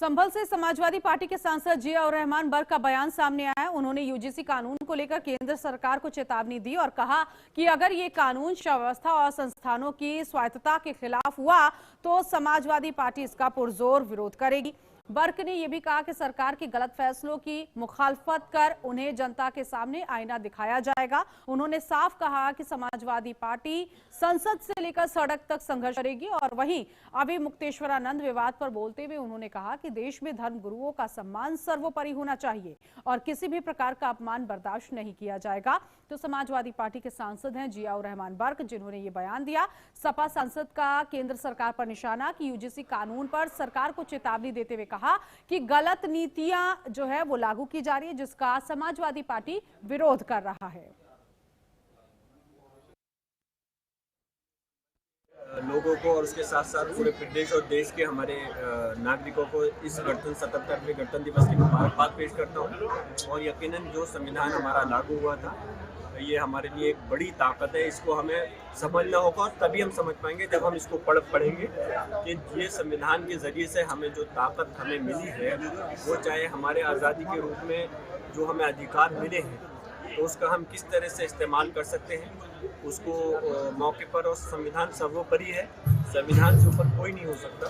संभल से समाजवादी पार्टी के सांसद जियाउर रहमान बर्क का बयान सामने आया। उन्होंने यूजीसी कानून को लेकर केंद्र सरकार को चेतावनी दी और कहा कि अगर ये कानून शिक्षा व्यवस्था और संस्थानों की स्वायत्तता के खिलाफ हुआ तो समाजवादी पार्टी इसका पुरजोर विरोध करेगी। बर्क ने यह भी कहा कि सरकार के गलत फैसलों की मुखालफत कर उन्हें जनता के सामने आईना दिखाया जाएगा। उन्होंने साफ कहा कि समाजवादी पार्टी संसद से लेकर सड़क तक संघर्ष करेगी। और वहीं अभी मुक्तेश्वरानंद विवाद पर बोलते हुए उन्होंने कहा कि देश में धर्म गुरुओं का सम्मान सर्वोपरि होना चाहिए और किसी भी प्रकार का अपमान बर्दाश्त नहीं किया जाएगा। तो समाजवादी पार्टी के सांसद हैं जियाउर रहमान बर्क, जिन्होंने ये बयान दिया। सपा सांसद का केंद्र सरकार पर निशाना कि यूजीसी कानून पर सरकार को चेतावनी देते हुए कहा कि गलत नीतियां जो है वो लागू की जा रही है, जिसका समाजवादी पार्टी विरोध कर रहा है। लोगों को और उसके साथ साथ पूरे प्रदेश और देश के हमारे नागरिकों को इस गणतंत्र दिवस की मुबारकबाद पेश करता हूँ। और यकीनन जो संविधान हमारा लागू हुआ था ये हमारे लिए एक बड़ी ताकत है। इसको हमें समझना होगा और तभी हम समझ पाएंगे जब हम इसको पढ़ेंगे कि ये संविधान के जरिए से हमें जो ताकत हमें मिली है वो चाहे हमारे आज़ादी के रूप में जो हमें अधिकार मिले हैं तो उसका हम किस तरह से इस्तेमाल कर सकते हैं उसको मौके पर। और संविधान सर्वोपरि है, संविधान से ऊपर कोई नहीं हो सकता।